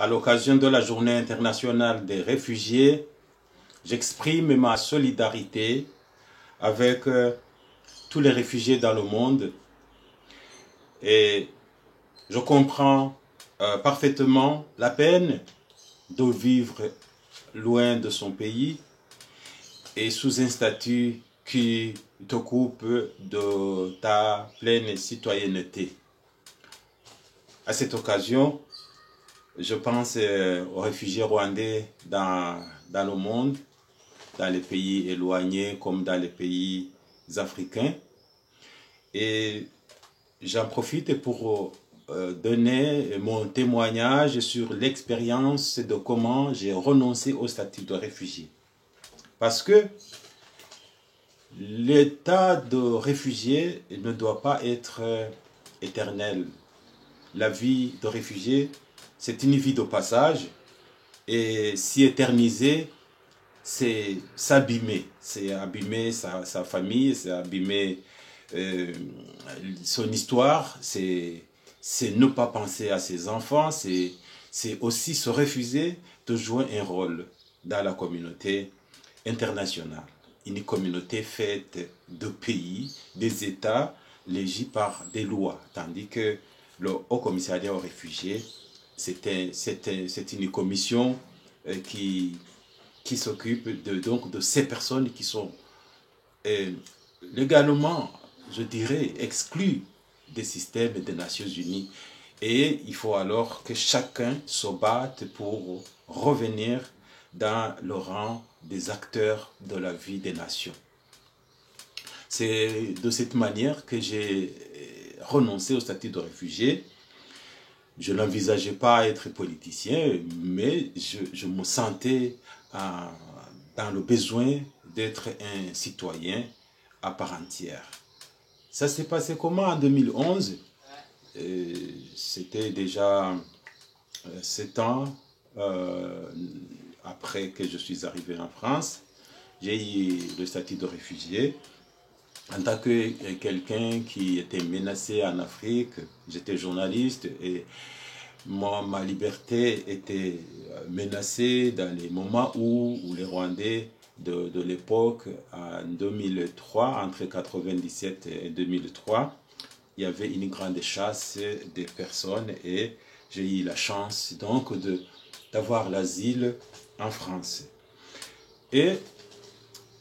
À l'occasion de la Journée internationale des réfugiés, j'exprime ma solidarité avec tous les réfugiés dans le monde et je comprends parfaitement la peine de vivre loin de son pays et sous un statut qui te coupe de ta pleine citoyenneté. À cette occasion, je pense aux réfugiés rwandais dans le monde, dans les pays éloignés comme dans les pays africains. Et j'en profite pour donner mon témoignage sur l'expérience de comment j'ai renoncé au statut de réfugié. Parce que l'état de réfugié ne doit pas être éternel. La vie de réfugié, c'est une vie de passage et s'y éterniser, c'est s'abîmer. C'est abîmer sa famille, c'est abîmer son histoire, c'est ne pas penser à ses enfants, c'est aussi se refuser de jouer un rôle dans la communauté internationale. Une communauté faite de pays, des États légis par des lois, tandis que le Haut Commissariat aux réfugiés, c'est une commission qui s'occupe de ces personnes qui sont légalement, je dirais, exclues des systèmes des Nations Unies. Et il faut alors que chacun se batte pour revenir dans le rang des acteurs de la vie des nations. C'est de cette manière que j'ai renoncé au statut de réfugié. Je n'envisageais pas être politicien, mais je me sentais dans le besoin d'être un citoyen à part entière. Ça s'est passé comment en 2011? C'était déjà 7 ans après que je suis arrivé en France. J'ai eu le statut de réfugié. En tant que quelqu'un qui était menacé en Afrique, j'étais journaliste et ma liberté était menacée dans les moments où les Rwandais de l'époque, en 2003, entre 1997 et 2003, il y avait une grande chasse des personnes et j'ai eu la chance donc d'avoir l'asile en France. Et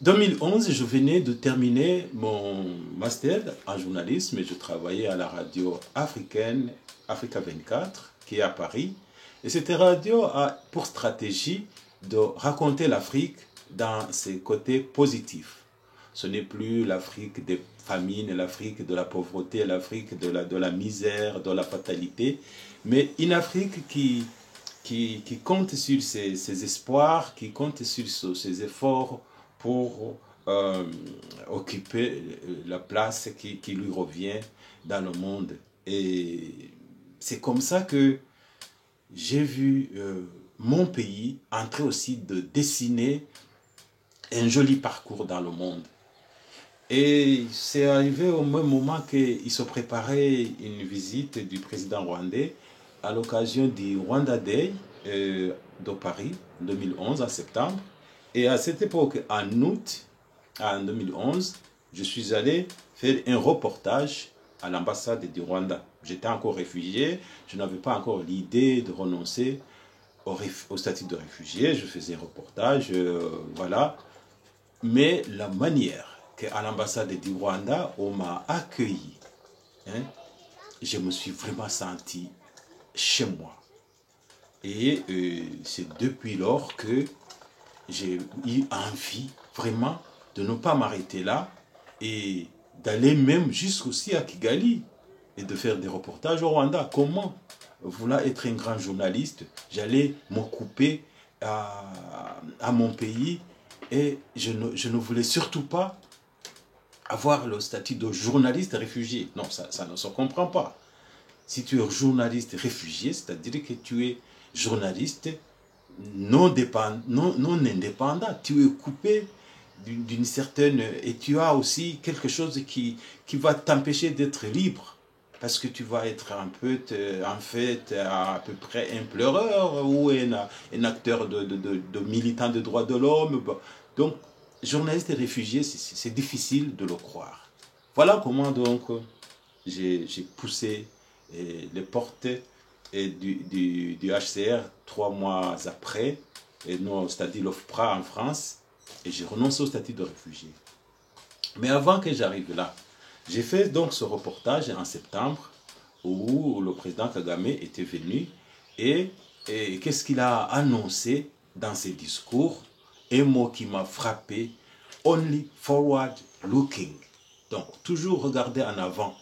2011, je venais de terminer mon master en journalisme et je travaillais à la radio africaine Africa 24 qui est à Paris. Et cette radio a pour stratégie de raconter l'Afrique dans ses côtés positifs. Ce n'est plus l'Afrique des famines, l'Afrique de la pauvreté, l'Afrique de la misère, de la fatalité, mais une Afrique qui compte sur ses espoirs, qui compte sur ses efforts pour occuper la place qui lui revient dans le monde. Et c'est comme ça que j'ai vu mon pays en train aussi de dessiner un joli parcours dans le monde. Et c'est arrivé au même moment qu'il se préparait une visite du président rwandais à l'occasion du Rwanda Day de Paris, 2011, en septembre. Et à cette époque, en août, en 2011, je suis allé faire un reportage à l'ambassade du Rwanda. J'étais encore réfugié, je n'avais pas encore l'idée de renoncer au statut de réfugié. Je faisais un reportage, voilà. Mais la manière qu'à l'ambassade du Rwanda, on m'a accueilli, hein, je me suis vraiment senti chez moi. Et c'est depuis lors que j'ai eu envie vraiment de ne pas m'arrêter là et d'aller même jusqu'aussi à Kigali et de faire des reportages au Rwanda. Comment vouloir être un grand journaliste, j'allais m'occuper à mon pays et je ne voulais surtout pas avoir le statut de journaliste réfugié. Non, ça ne se comprend pas. Si tu es journaliste réfugié, c'est-à-dire que tu es journaliste non indépendant, tu es coupé d'une certaine... Et tu as aussi quelque chose qui va t'empêcher d'être libre. parce que tu vas être un peu, en fait, à peu près un pleureur ou un acteur de militant de droits de l'homme. Donc, journaliste et réfugié, c'est difficile de le croire. Voilà comment donc j'ai poussé les portes du HCR 3 mois après, et non, c'est-à-dire l'OFPRA en France, et j'ai renoncé au statut de réfugié. Mais avant que j'arrive là, j'ai fait donc ce reportage en septembre où le président Kagame était venu et qu'est-ce qu'il a annoncé dans ses discours? Un mot qui m'a frappé, only forward looking. Donc, toujours regarder en avant.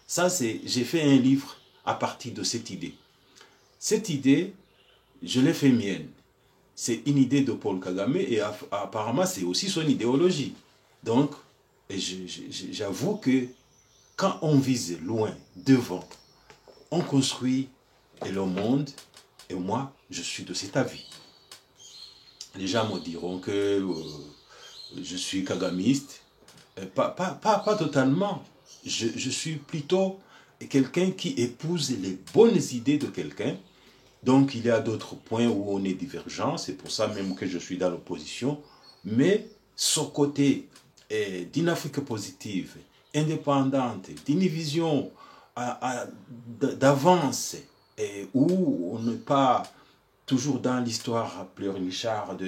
Ça, j'ai fait un livre à partir de cette idée. Cette idée, je l'ai fait mienne. C'est une idée de Paul Kagame et apparemment, c'est aussi son idéologie. Donc, j'avoue que quand on vise loin, devant, on construit le monde, et moi, je suis de cet avis. Les gens me diront que je suis kagamiste. Pas totalement. Je suis plutôt quelqu'un qui épouse les bonnes idées de quelqu'un. Donc, il y a d'autres points où on est divergent. C'est pour ça même que je suis dans l'opposition. Mais ce côté d'une Afrique positive, indépendante, d'une vision d'avance, où on n'est pas toujours dans l'histoire pleurnicharde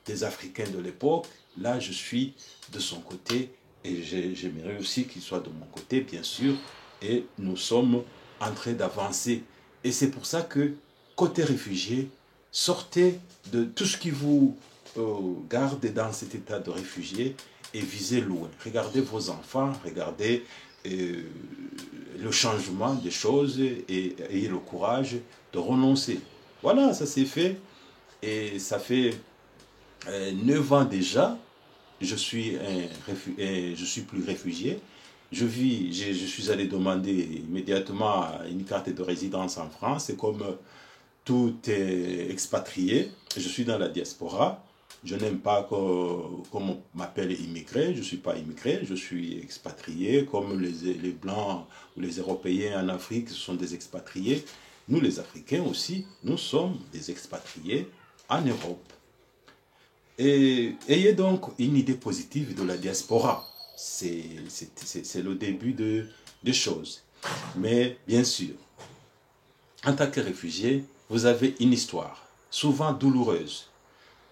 des Africains de l'époque, là je suis de son côté et j'aimerais aussi qu'il soit de mon côté, bien sûr, et nous sommes en train d'avancer. Et c'est pour ça que, côté réfugié, sortez de tout ce qui vous garde dans cet état de réfugié et visez loin. Regardez vos enfants, regardez le changement des choses et ayez le courage de renoncer. Voilà, ça s'est fait et ça fait 9 ans déjà. Je suis plus réfugié. Je suis allé demander immédiatement une carte de résidence en France. Et comme tout est expatrié, je suis dans la diaspora. Je n'aime pas qu'on m'appelle immigré. Je ne suis pas immigré, je suis expatrié. Comme les Blancs ou les Européens en Afrique sont des expatriés, nous les Africains aussi, nous sommes des expatriés en Europe. Et ayez donc une idée positive de la diaspora. C'est le début des choses. Mais bien sûr, en tant que réfugié, vous avez une histoire, souvent douloureuse.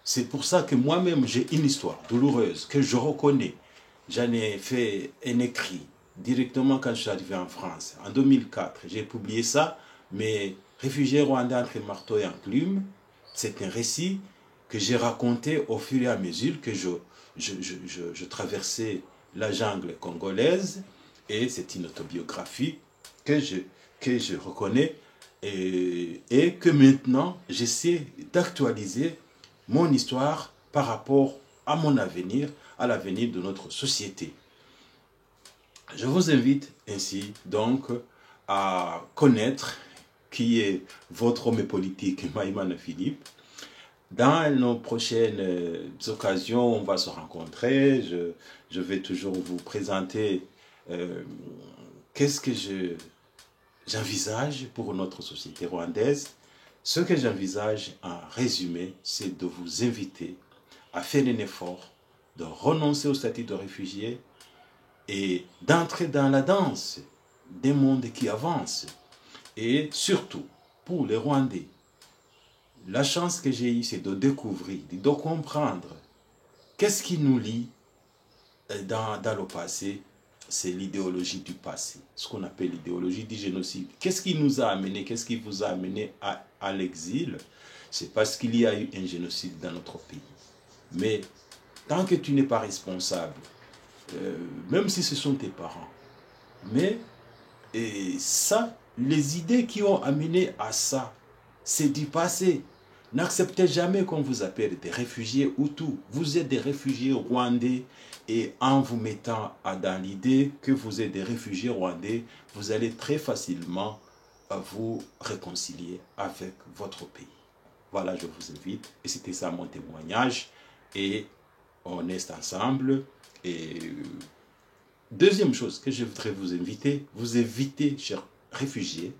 C'est pour ça que moi-même, j'ai une histoire douloureuse que je reconnais. J'en ai fait un écrit directement quand je suis arrivé en France. En 2004, j'ai publié ça, mais réfugié rwandais entre marteau et enclume, c'est un récit que j'ai raconté au fur et à mesure que je traversais la jungle congolaise, et c'est une autobiographie que je reconnais et que maintenant j'essaie d'actualiser mon histoire par rapport à mon avenir, à l'avenir de notre société. Je vous invite ainsi donc à connaître qui est votre homme politique, Maïmana Philippe. Dans nos prochaines occasions, on va se rencontrer. Je vais toujours vous présenter qu'est-ce que j'envisage pour notre société rwandaise. Ce que j'envisage en résumé, c'est de vous inviter à faire un effort, de renoncer au statut de réfugié et d'entrer dans la danse des mondes qui avancent. Et surtout, pour les Rwandais, la chance que j'ai eue, c'est de découvrir, de comprendre qu'est-ce qui nous lie dans le passé. C'est l'idéologie du passé, ce qu'on appelle l'idéologie du génocide. Qu'est-ce qui nous a amené, qu'est-ce qui vous a amené à l'exil? C'est parce qu'il y a eu un génocide dans notre pays. Mais tant que tu n'es pas responsable, même si ce sont tes parents, mais ça, les idées qui ont amené à ça, c'est du passé. N'acceptez jamais qu'on vous appelle des réfugiés Hutus. Vous êtes des réfugiés rwandais et en vous mettant dans l'idée que vous êtes des réfugiés rwandais, vous allez très facilement vous réconcilier avec votre pays. Voilà, je vous invite. Et c'était ça mon témoignage. Et on est ensemble. Et Deuxième chose que je voudrais vous éviter, chers réfugiés,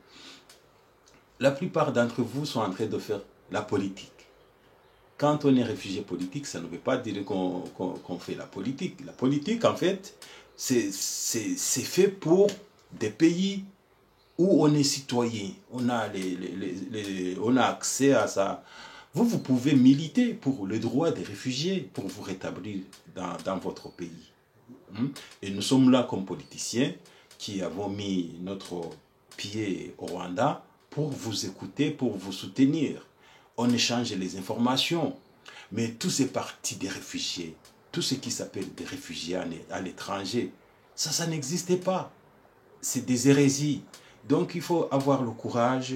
la plupart d'entre vous sont en train de faire la politique. Quand on est réfugié politique, ça ne veut pas dire qu'on fait la politique. La politique, en fait, c'est fait pour des pays où on est citoyen. On a accès à ça. Vous pouvez militer pour le droit des réfugiés, pour vous rétablir dans votre pays. Et nous sommes là comme politiciens qui avons mis notre pied au Rwanda pour vous écouter, pour vous soutenir. On échange les informations. Mais tous ces partis des réfugiés, tout ce qui s'appelle des réfugiés à l'étranger, ça n'existait pas. C'est des hérésies. Donc il faut avoir le courage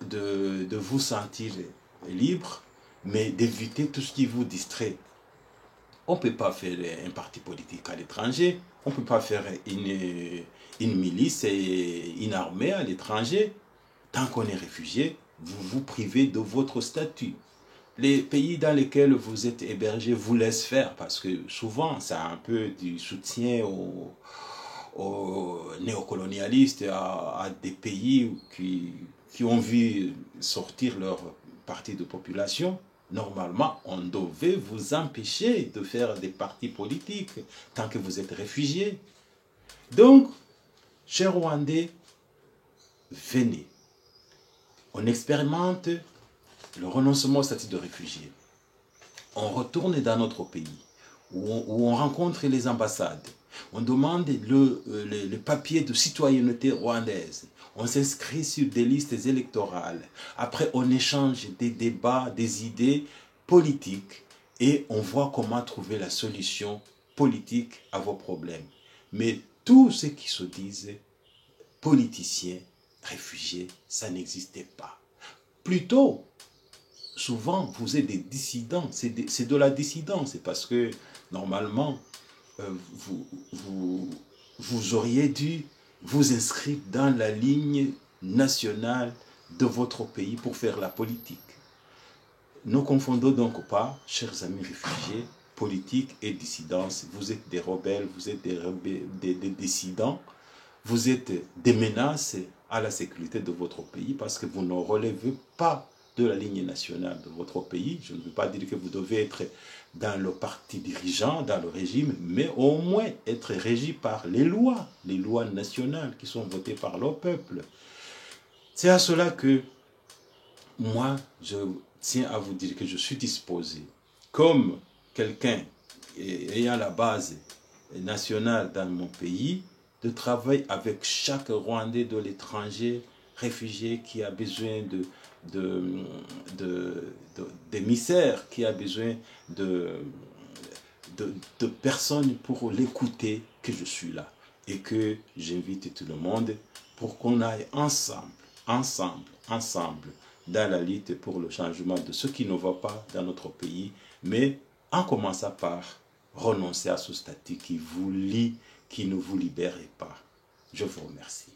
de vous sentir libre, mais d'éviter tout ce qui vous distrait. On ne peut pas faire un parti politique à l'étranger, on ne peut pas faire une milice et une armée à l'étranger. Tant qu'on est réfugié, vous vous privez de votre statut. Les pays dans lesquels vous êtes hébergés vous laissent faire parce que souvent, c'est un peu du soutien aux néocolonialistes, à des pays qui ont vu sortir leur partie de population. Normalement, on devait vous empêcher de faire des partis politiques tant que vous êtes réfugiés. Donc, chers Rwandais, venez. On expérimente le renoncement au statut de réfugié. On retourne dans notre pays, où on rencontre les ambassades. On demande le papier de citoyenneté rwandaise. On s'inscrit sur des listes électorales. Après, on échange des débats, des idées politiques et on voit comment trouver la solution politique à vos problèmes. Mais tous ceux qui se disent politiciens, réfugiés, ça n'existait pas. Plutôt, souvent, vous êtes des dissidents. C'est de la dissidence. C'est parce que, normalement, vous auriez dû vous inscrire dans la ligne nationale de votre pays pour faire la politique. Ne confondons donc pas, chers amis réfugiés, politique et dissidence. Vous êtes des rebelles, vous êtes des dissidents, vous êtes des menaces à la sécurité de votre pays parce que vous ne relevez pas de la ligne nationale de votre pays. Je ne veux pas dire que vous devez être dans le parti dirigeant, dans le régime, mais au moins être régi par les lois nationales qui sont votées par le peuple. C'est à cela que moi, je tiens à vous dire que je suis disposé, comme quelqu'un ayant la base nationale dans mon pays, de travailler avec chaque Rwandais de l'étranger, réfugié qui a besoin d'émissaires, qui a besoin de personnes pour l'écouter, que je suis là. Et que j'invite tout le monde pour qu'on aille ensemble, dans la lutte pour le changement de ce qui ne va pas dans notre pays, mais en commençant par renoncer à ce statut qui vous lie, qui ne vous libère pas. Je vous remercie.